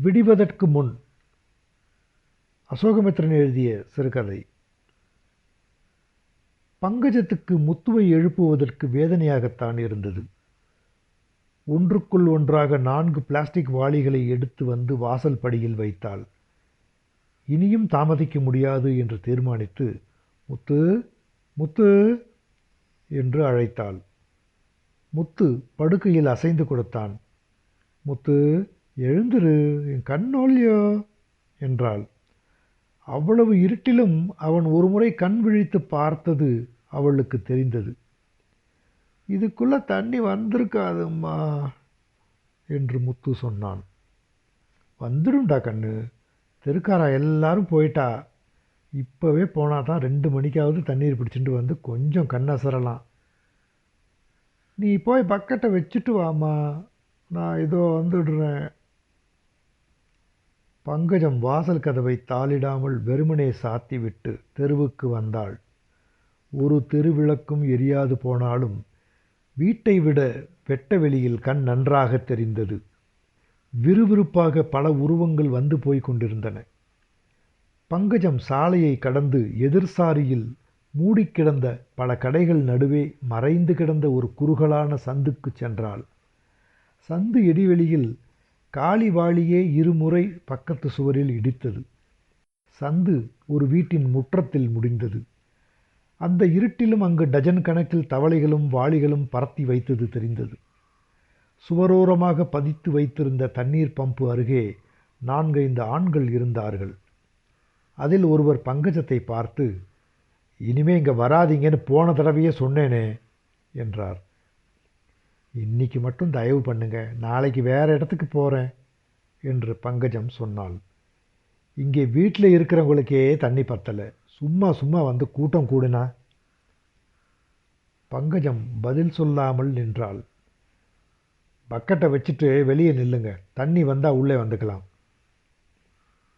விடிவதற்கு முன். அசோகமித்திரன் எழுதிய சிறுகதை. பங்கஜத்துக்கு முத்துவை எழுப்புவதற்கு வேதனையாகத்தான் இருந்தது. ஒன்றுக்குள் ஒன்றாக 4 பிளாஸ்டிக் வாளிகளை எடுத்து வந்து வாசல் படியில் வைத்தாள். இனியும் தாமதிக்க முடியாது என்று தீர்மானித்து முத்து முத்து என்று அழைத்தாள். முத்து படுக்கையில் அசைந்து கொடுத்தான். முத்து, எழுந்திரு, என் கண்ணோலியோ என்றாள். அவ்வளவு இருட்டிலும் அவன் ஒருமுறை கண் விழித்து பார்த்தது அவளுக்கு தெரிந்தது. இதுக்குள்ள தண்ணி வந்திருக்காதும்மா என்று முத்து சொன்னான். வந்துடும்டா கண்ணு, தெருக்காரா எல்லாரும் போயிட்டா. இப்போவே போனால் தான் 2 மணிக்காவது தண்ணீர் பிடிச்சிட்டு வந்து கொஞ்சம் கண்ணசரலாம். நீ போய் பக்கெட்டை வச்சுட்டு வாம்மா, நான் இதோ வந்துடுறேன். பங்கஜம் வாசல் கதவை தாளிடாமல் வெறுமனே சாத்திவிட்டு தெருவுக்கு வந்தாள். ஒரு தெருவிளக்கும் எரியாது போனாலும் வீட்டை விட வெட்ட வெளியில் கண் நன்றாக தெரிந்தது. விறுவிறுப்பாக பல உருவங்கள் வந்து போய் கொண்டிருந்தன. பங்கஜம் சாலையை கடந்து எதிர்சாரியில் மூடிக்கிடந்த பல கடைகள் நடுவே மறைந்து கிடந்த ஒரு குறுகலான சந்துக்கு சென்றாள். சந்து இடைவெளியில் காலிவாளியே 2 முறை பக்கத்து சுவரில் இடித்தது. சந்து ஒரு வீட்டின் முற்றத்தில் முடிந்தது. அந்த இருட்டிலும் அங்கு டஜன் கணக்கில் தவளைகளும் வாளிகளும் பரத்தி வைத்தது தெரிந்தது. சுவரோரமாக பதித்து வைத்திருந்த தண்ணீர் பம்பு அருகே 4-5 ஆண்கள் இருந்தார்கள். அதில் ஒருவர் பங்கஜத்தை பார்த்து, இனிமே இங்கே வராதீங்கன்னு போன தடவையே சொன்னேனே என்றார். இன்னைக்கு மட்டும் தயவு பண்ணுங்க, நாளைக்கு வேறு இடத்துக்கு போகிறேன் என்று பங்கஜம் சொன்னாள். இங்கே வீட்டில் இருக்கிறவங்களுக்கே தண்ணி பத்தலை, சும்மா சும்மா வந்து கூட்டம் கூடுனா. பங்கஜம் பதில் சொல்லாமல் நின்றாள். பக்கெட்டை வச்சுட்டு வெளியே நில்லுங்க, தண்ணி வந்தால் உள்ளே வந்துக்கலாம்.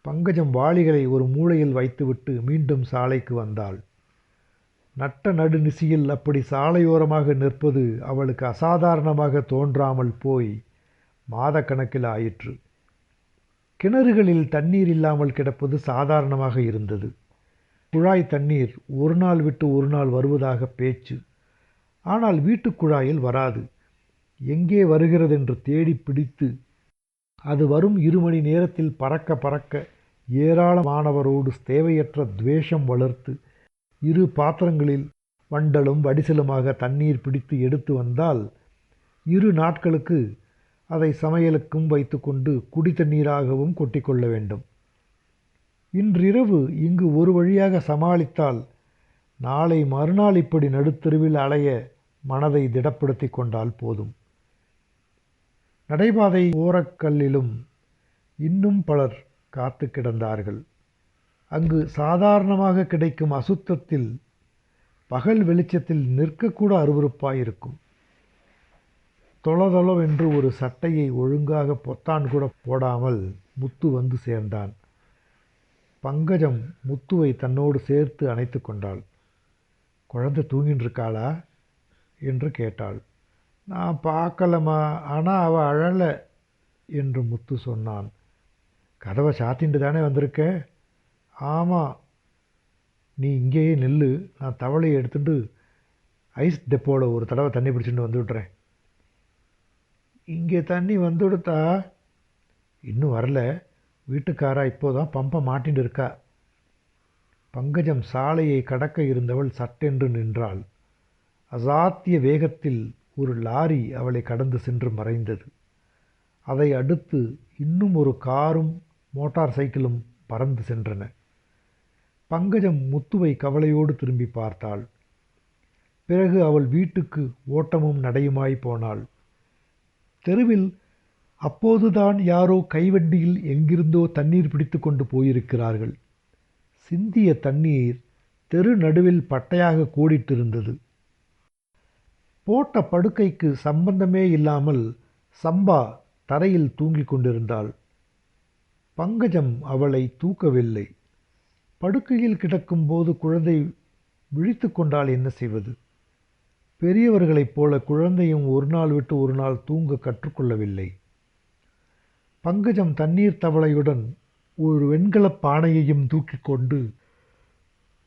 பங்கஜம் வாளிகளை ஒரு மூலையில் வைத்துவிட்டு மீண்டும் சாலைக்கு வந்தாள். நட்ட நடுநிசியில் அப்படி சாலையோரமாக நிற்பது அவளுக்கு அசாதாரணமாக தோன்றாமல் போய் மாதக்கணக்கில் ஆயிற்று. கிணறுகளில் தண்ணீர் இல்லாமல் கிடப்பது சாதாரணமாக இருந்தது. குழாய் தண்ணீர் ஒரு நாள் விட்டு ஒரு நாள் வருவதாக பேச்சு. ஆனால் வீட்டுக் குழாயில் வராது. எங்கே வருகிறதென்று தேடி பிடித்து அது வரும் 2 மணி நேரத்தில் பறக்க பறக்க ஏராளமானவரோடு தேவையற்ற துவேஷம் வளர்த்து 2 பாத்திரங்களில் வண்டலும் வடிசலுமாக தண்ணீர் பிடித்து எடுத்து வந்தால் 2 நாட்களுக்கு அதை சமையலுக்கும் வைத்துக்கொண்டு குடி தண்ணீராகவும் கொட்டிக்கொள்ள வேண்டும். இன்றிரவு இங்கு ஒரு வழியாக சமாளித்தால் நாளை மறுநாள் இப்படி நடுத்தெருவில் அலைய மனதை திடப்படுத்தி கொண்டால் போதும். நடைபாதை ஓரக்கல்லிலும் இன்னும் பலர் காத்து கிடந்தார்கள். அங்கு சாதாரணமாக கிடைக்கும் அசுத்தத்தில் பகல் வெளிச்சத்தில் நிற்கக்கூட அருவருப்பாயிருக்கும். தொளதொளவென்று ஒரு சட்டையை ஒழுங்காக பொத்தான் கூட போடாமல் முத்து வந்து சேர்ந்தான். பங்கஜம் முத்துவை தன்னோடு சேர்த்து அணைத்து கொண்டாள். குழந்தை தூங்கின்னு இருக்காளா என்று கேட்டாள். நான் பார்க்கலம்மா, ஆனால் அவள் அழலை என்று முத்து சொன்னான். கதவை சாத்திண்டு தானே வந்திருக்க? ஆமாம். நீ இங்கேயே நில்லு, நான் தவளையை எடுத்துட்டு ஐஸ் டெப்போவில் ஒரு தடவை தண்ணி பிடிச்சிட்டு வந்து விட்றேன். இங்கே தண்ணி வந்துடுத்தா? இன்னும் வரல, வீட்டுக்காரா இப்போதான் பம்பை மாட்டின்னு இருக்கா. பங்கஜம் சாலையை கடக்க இருந்தவள் சட்டென்று நின்றாள். அசாத்திய வேகத்தில் ஒரு லாரி அவளை கடந்து சென்று மறைந்தது. அதை அடுத்து இன்னும் ஒரு காரும் மோட்டார் சைக்கிளும் பறந்து சென்றன. பங்கஜம் முத்துவை கவலையோடு திரும்பி பார்த்தாள். பிறகு அவள் வீட்டுக்கு ஓட்டமும் நடையுமாய் போனாள். தெருவில் அப்போதுதான் யாரோ கைவண்டியில் எங்கிருந்தோ தண்ணீர் பிடித்து கொண்டு போயிருக்கிறார்கள். சிந்திய தண்ணீர் தெரு நடுவில் பட்டையாக கூடிட்டிருந்தது. போட்ட படுக்கைக்கு சம்பந்தமே இல்லாமல் சம்பா தரையில் தூங்கிக் கொண்டிருந்தாள். பங்கஜம் அவளை தூக்கவில்லை. படுக்கையில் கிடக்கும்போது குழந்தை விழித்து கொண்டால் என்ன செய்வது? பெரியவர்களைப் போல குழந்தையும் ஒரு நாள் விட்டு ஒரு நாள் தூங்க கற்றுக்கொள்ளவில்லை. பங்கஜம் தண்ணீர் தவளையுடன் ஒரு வெண்கலப் பானையையும் தூக்கிக் கொண்டு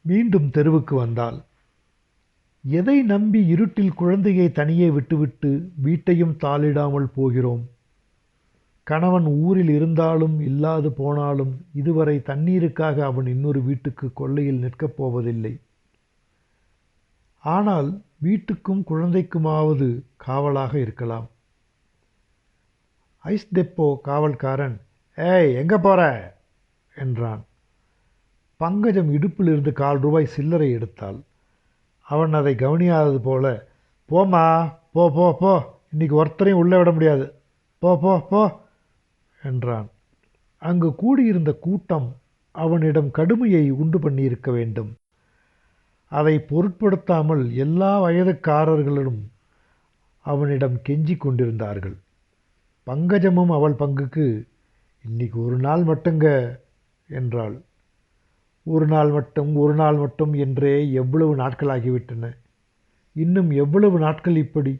மீண்டும் தெருவுக்கு வந்தாள். எதை நம்பி இருட்டில் குழந்தையை தனியே விட்டுவிட்டு வீட்டையும் தாளிடாமல் போகிறோம்? கணவன் ஊரில் இருந்தாலும் இல்லாது போனாலும் இதுவரை தண்ணீருக்காக அவன் இன்னொரு வீட்டுக்கு கொல்லையில் நிற்கப் போவதில்லை. ஆனால் வீட்டுக்கும் குழந்தைக்குமாவது காவலாக இருக்கலாம். ஐஸ் டெப்போ காவல்காரன், "ஏய், எங்கே போற?" என்றான். பங்கஜம் இடுப்பிலிருந்து ₹4 சில்லறை எடுத்தாள். அவன் அதை கவனியாதது போல, "போம்மா, போ போ போ, இன்னைக்கு ஒருத்தரையும் உள்ளே விட முடியாது, போ போ போ" என்றான். அங்கு கூடியிருந்த கூட்டம் அவனிடம் கடுமையை உண்டு பண்ணியிருக்க வேண்டும். அதை பொருட்படுத்தாமல் எல்லா வயதுக்காரர்களும் அவனிடம் கெஞ்சிக் கொண்டிருந்தார்கள். பங்கஜமும் அவள் பங்குக்கு, "இன்னைக்கு ஒரு நாள் மட்டுங்க" என்றாள். ஒரு நாள் மட்டும் என்றே எவ்வளவு நாட்களாகிவிட்டன. இன்னும் எவ்வளவு நாட்கள் இப்படி?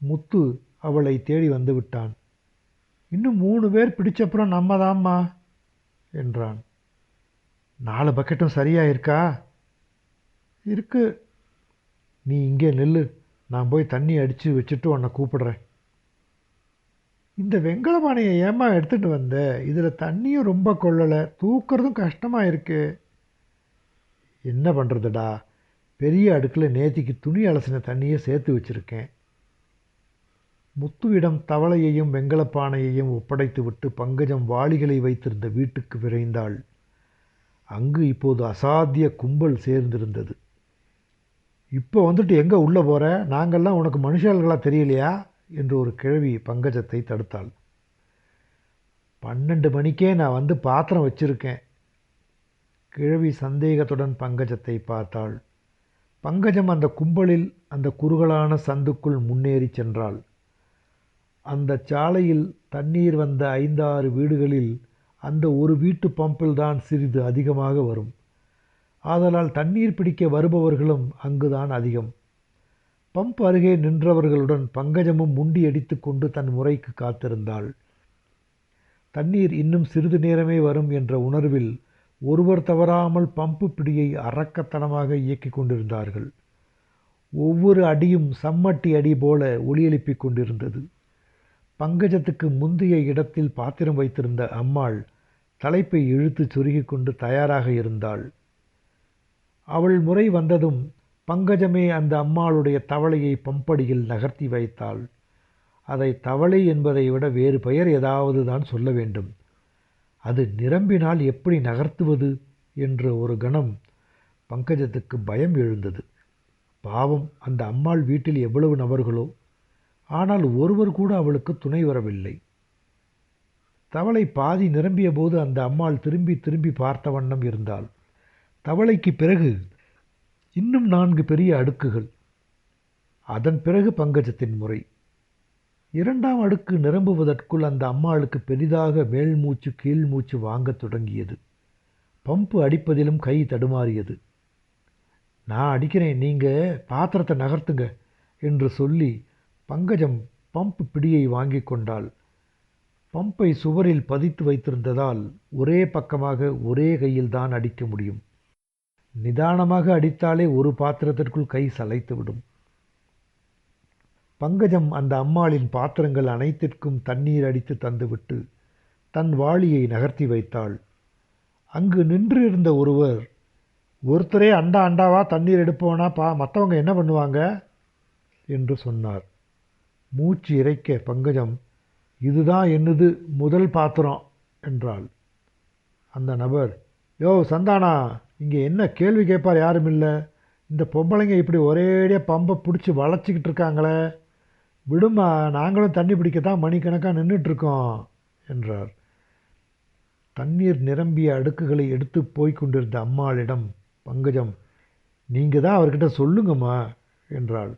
முத்து அவளை தேடி வந்து விட்டான். "இன்னும் 3 பேர் பிடிச்சப்புறம் நம்ம தாம்மா" என்றான். 4 பக்கெட்டும் சரியா இருக்கா? இருக்கு. நீ இங்கே நில்லு, நான் போய் தண்ணி அடித்து வச்சுட்டு உன்னை கூப்பிடுறேன். இந்த வெங்கல பானையை ஏம்மா எடுத்துகிட்டு வந்த? இதில் தண்ணியும் ரொம்ப கொள்ளலை, தூக்கிறதும் கஷ்டமாக இருக்கு. என்ன பண்ணுறதுடா, பெரிய அடுக்கில் நேத்திக்கு துணி அலசின தண்ணியை சேர்த்து வச்சுருக்கேன். முத்துவிடம் தவளையையும் வெங்கலப்பானையையும் ஒப்படைத்துவிட்டு பங்கஜம் வாளிகளை வைத்திருந்த வீட்டுக்கு விரைந்தாள். அங்கு இப்போது அசாத்திய கும்பல் சேர்ந்திருந்தது. "இப்போ வந்துட்டு எங்கே உள்ளே போகிற? நாங்கள்லாம் உனக்கு மனுஷர்களாக தெரியலையா?" என்று ஒரு கிழவி பங்கஜத்தை தடுத்தாள். 12 மணிக்கே நான் வந்து பாத்திரம் வச்சிருக்கேன். கிழவி சந்தேகத்துடன் பங்கஜத்தை பார்த்தாள். பங்கஜம் அந்த கும்பலில் அந்த குறுகலான சந்துக்குள் முன்னேறி சென்றாள். அந்த சாலையில் தண்ணீர் வந்த 5-6 வீடுகளில் அந்த ஒரு வீட்டு பம்பில்தான் சிறிது அதிகமாக வரும். ஆதலால் தண்ணீர் பிடிக்க வருபவர்களும் அங்குதான் அதிகம். பம்ப் அருகே நின்றவர்களுடன் பங்கஜமும் முண்டி அடித்து கொண்டு தன் முறைக்கு காத்திருந்தாள். தண்ணீர் இன்னும் சிறிது நேரமே வரும் என்ற உணர்வில் ஒருவர் தவறாமல் பம்பு பிடியை அரக்கத்தனமாக இயக்கிக் கொண்டிருந்தார்கள். ஒவ்வொரு அடியும் சம்மட்டி அடி போல ஒலி எழுப்பிக் கொண்டிருந்தது. பங்கஜத்துக்கு முந்தைய இடத்தில் பாத்திரம் வைத்திருந்த அம்மாள் தலைப்பை இழுத்து சொருகிக் கொண்டு தயாராக இருந்தாள். அவள் முறை வந்ததும் பங்கஜமே அந்த அம்மாளுடைய தவளையை பம்படியில் நகர்த்தி வைத்தாள். அதை தவளை என்பதை விட வேறு பெயர் ஏதாவது தான் சொல்ல வேண்டும். அது நிரம்பினால் எப்படி நகர்த்துவது என்ற ஒரு கணம் பங்கஜத்துக்கு பயம் எழுந்தது. பாவம், அந்த அம்மாள் வீட்டில் எவ்வளவு நபர்களோ, ஆனால் ஒருவர் கூட அவளுக்கு துணை வரவில்லை. தவளை பாதி நிரம்பிய போது அந்த அம்மாள் திரும்பி திரும்பி பார்த்த வண்ணம் இருந்தாள். தவளைக்கு பிறகு இன்னும் 4 பெரிய அடுக்குகள். அதன் பிறகு பங்கஜத்தின் முறை. 2ஆம் அடுக்கு நிரம்புவதற்குள் அந்த அம்மாளுக்கு பெரிதாக மேல் மூச்சு கீழ் மூச்சு வாங்கத் தொடங்கியது. பம்பு அடிப்பதிலும் கை தடுமாறியது. "நான் அடிக்கிறேன், நீங்கள் பாத்திரத்தை நகர்த்துங்க" என்று சொல்லி பங்கஜம் பம்ப் பிடியை வாங்கி கொண்டாள். பம்பை சுவரில் பதித்து வைத்திருந்ததால் ஒரே பக்கமாக ஒரே கையில் தான் அடிக்க முடியும். நிதானமாக அடித்தாலே ஒரு பாத்திரத்திற்குள் கை சளைத்துவிடும். பங்கஜம் அந்த அம்மாளின் பாத்திரங்கள் அனைத்திற்கும் தண்ணீர் அடித்து தந்துவிட்டு தன் வாளியை நகர்த்தி வைத்தாள். அங்கு நின்றிருந்த ஒருவர், "ஒருத்தரே அண்டாவா தண்ணீர் எடுப்போனா மற்றவங்க என்ன பண்ணுவாங்க?" என்று சொன்னார். மூச்சு இறைக்க பங்கஜம், "இதுதான் என்னது முதல் பாத்திரம்" என்றாள். அந்த நபர், "யோ சந்தானா, இங்கே என்ன கேள்வி கேட்பார் யாரும் இல்லை. இந்த பொம்பளைங்க இப்படி ஒரேடியாக பம்பை பிடிச்சி வளைச்சிக்கிட்டு இருக்காங்களே, விடுமா, நாங்களும் தண்ணி பிடிக்கத்தான் மணிக்கணக்காக நின்றுட்டுருக்கோம்" என்றார். தண்ணீர் நிரம்பிய அடுக்குகளை எடுத்து போய்க் கொண்டிருந்த அம்மாளிடம் பங்கஜம், "நீங்கள் தான் அவர்கிட்ட சொல்லுங்கம்மா" என்றாள்.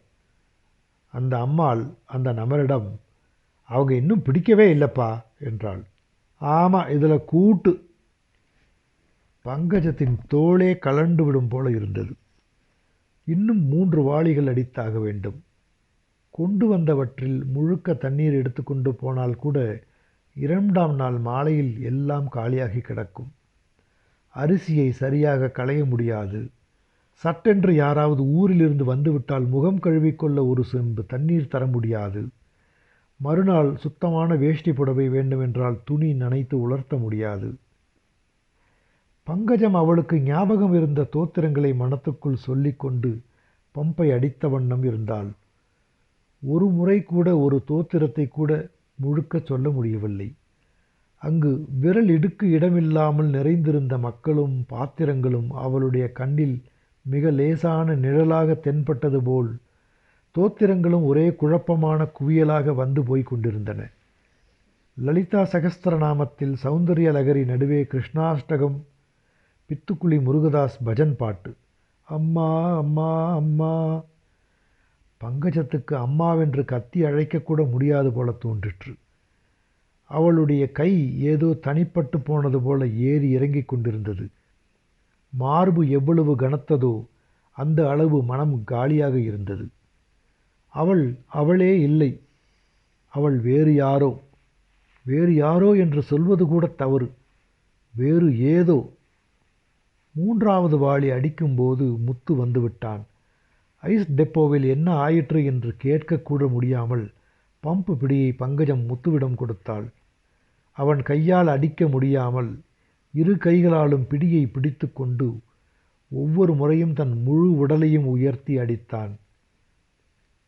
அந்த அம்மாள் அந்த நபரிடம், "அவங்க இன்னும் பிடிக்கவே இல்லைப்பா" என்றாள். "ஆமாம், இதில் கூட்டு." பங்கஜத்தின் தோளே கலண்டு விடும் போல இருந்தது. இன்னும் 3 வாளிகள் அடித்தாக வேண்டும். கொண்டு வந்தவற்றில் முழுக்க தண்ணீர் எடுத்துக்கொண்டு போனால் கூட 2ஆம் நாள் மாலையில் எல்லாம் காலியாகி கிடக்கும். அரிசியை சரியாக களைய முடியாது. சட்டென்று யாராவது ஊரிலிருந்து வந்துவிட்டால் முகம் கழுவிக்கொள்ள ஒரு செம்பு தண்ணீர் தர முடியாது. மறுநாள் சுத்தமான வேஷ்டி புடவை வேண்டுமென்றால் துணி நனைத்து உலர்த்த முடியாது. பங்கஜம் அவளுக்கு ஞாபகம் இருந்த தோத்திரங்களை மனத்துக்குள் சொல்லிக்கொண்டு பம்பை அடித்த வண்ணம் இருந்தாள். ஒரு முறை கூட ஒரு தோத்திரத்தை கூட முழுக்க சொல்ல முடியவில்லை. அங்கு விரல் இடுக்கு இடமில்லாமல் நிறைந்திருந்த மக்களும் பாத்திரங்களும் அவளுடைய கண்ணில் மிக லேசான நிழலாக தென்பட்டது போல் தோத்திரங்களும் ஒரே குழப்பமான குவியலாக வந்து போய் கொண்டிருந்தன. லலிதா சகஸ்திரநாமத்தில் சௌந்தர்ய லகரி நடுவே கிருஷ்ணாஷ்டகம், பித்துக்குளி முருகதாஸ் பஜன் பாட்டு. அம்மா அம்மா அம்மா. பங்கஜத்துக்கு அம்மாவென்று கத்தி அழைக்கக்கூட முடியாது போல தோன்றிற்று. அவளுடைய கை ஏதோ தனிப்பட்டு போனது போல ஏறி இறங்கிக் கொண்டிருந்தது. மார்பு எவ்வளவு கனத்ததோ அந்த அளவு மனம் காலியாக இருந்தது. அவள் அவளே இல்லை. அவள் வேறு யாரோ. வேறு யாரோ என்று சொல்வது கூட தவறு. வேறு ஏதோ. 3வது வாளி அடிக்கும்போது முத்து வந்துவிட்டான். ஐஸ் டெப்போவில் என்ன ஆயிற்று என்று கேட்கக்கூட முடியாமல் பம்பு பிடியை பங்கஜம் முத்துவிடம் கொடுத்தாள். அவன் கையால் அடிக்க முடியாமல் 2 கைகளாலும் பிடியை பிடித்து கொண்டு ஒவ்வொரு முறையும் தன் முழு உடலையும் உயர்த்தி அடித்தான்.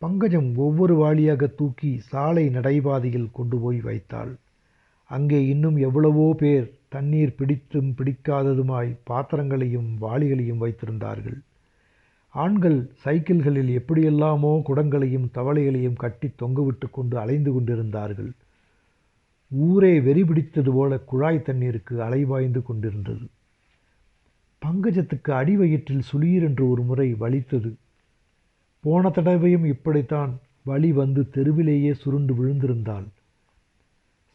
பங்கஜம் ஒவ்வொரு வாளியாக தூக்கி சாலை நடைபாதையில் கொண்டு போய் வைத்தாள். அங்கே இன்னும் எவ்வளவோ பேர் தண்ணீர் பிடித்தும் பிடிக்காததுமாய் பாத்திரங்களையும் வாளிகளையும் வைத்திருந்தார்கள். ஆண்கள் சைக்கிள்களில் எப்படியெல்லாமோ குடங்களையும் தவளைகளையும் கட்டி தொங்கவிட்டு கொண்டு அலைந்து கொண்டிருந்தார்கள். ஊரே வெறி பிடித்தது போல குழாய் தண்ணீருக்கு அலைபாய்ந்து கொண்டிருந்தது. பங்கஜத்துக்கு அடிவயிற்றில் சுளீரென்று ஒரு முறை வலித்தது. போன தடவையும் இப்படித்தான் வலி வந்து தெருவிலேயே சுருண்டு விழுந்திருந்தாள்.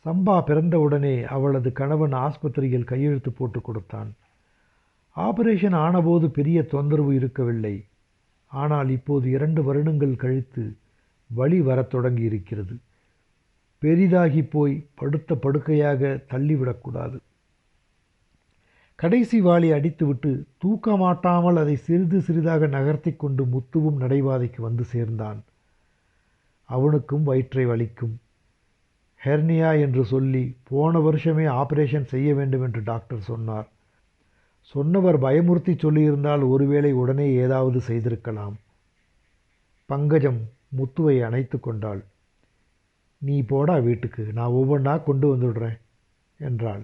சம்பா பிறந்தவுடனே அவளது கணவன் ஆஸ்பத்திரியில் கையெழுத்து போட்டு கொடுத்தான். ஆபரேஷன் ஆனபோது பெரிய தொந்தரவு இருக்கவில்லை. ஆனால் இப்போது 2 வருடங்கள் கழித்து வலி வரத் தொடங்கி இருக்கிறது. பெரிதாகி போய் படுத்த படுக்கையாக தள்ளிவிடக்கூடாது. கடைசி வாளி அடித்துவிட்டு தூக்க மாட்டாமல் அதை சிறிது சிறிதாக நகர்த்தி கொண்டு முத்துவும் நடைபாதைக்கு வந்து சேர்ந்தான். அவனுக்கும் வயிற்றை வலிக்கும். ஹெர்னியா என்று சொல்லி போன வருஷமே ஆபரேஷன் செய்ய வேண்டும் என்று டாக்டர் சொன்னார். சொன்னவர் பயமுறுத்தி சொல்லியிருந்தால் ஒருவேளை உடனே ஏதாவது செய்திருக்கலாம். பங்கஜம் முத்துவை அணைத்து கொண்டாள். நீ போடா வீட்டுக்கு, நான் ஒவ்வொன்றா கொண்டு வந்துடுறேன் என்றாள்.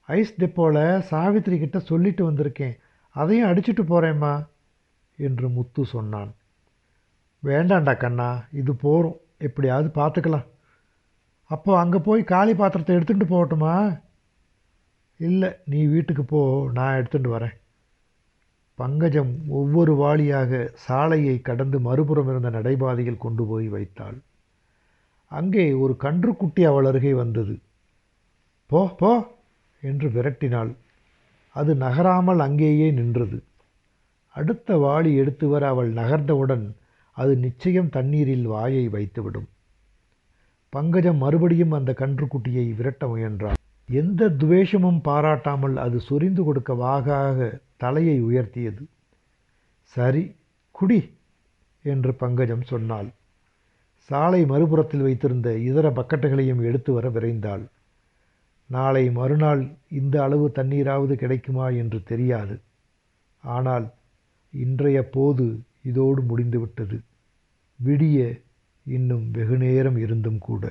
ஐஸ் டெப்போவில் சாவித்திரி கிட்ட சொல்லிட்டு வந்திருக்கேன், அதையும் அடிச்சுட்டு போகிறேம்மா என்று முத்து சொன்னான். வேண்டாண்டா கண்ணா, இது போகிறோம், எப்படியாவது பார்த்துக்கலாம். அப்போ அங்கே போய் காலி பாத்திரத்தை எடுத்துகிட்டு போகட்டுமா? இல்லை, நீ வீட்டுக்கு போ, நான் எடுத்துகிட்டு வரேன். பங்கஜம் ஒவ்வொரு வாளியாக சாலையை கடந்து மறுபுறம் இருந்த நடைபாதையில் கொண்டு போய் வைத்தாள். அங்கே ஒரு கன்றுக்குட்டி அவள் அருகே வந்தது. போ போ என்று விரட்டினாள். அது நகராமல் அங்கேயே நின்றது. அடுத்த வாளி எடுத்து வர அவள் நகர்ந்தவுடன் அது நிச்சயம் தண்ணீரில் வாயை வைத்துவிடும். பங்கஜம் மறுபடியும் அந்த கன்றுக்குட்டியை விரட்ட முயன்றாள். எந்த துவேஷமும் பாராட்டாமல் அது சொரிந்து கொடுக்க வாகாக தலையை உயர்த்தியது. சரி, குடி என்று பங்கஜம் சொன்னாள். சாலை மறுபுறத்தில் வைத்திருந்த இதர பக்கெட்டுகளையும் எடுத்து வர விரைந்தாள். நாளை மறுநாள் இந்த அளவு தண்ணீராவது கிடைக்குமா என்று தெரியாது. ஆனால் இன்றைய போது இதோடு முடிந்துவிட்டது. விடிய இன்னும் வெகுநேரம் இருந்தும் கூட.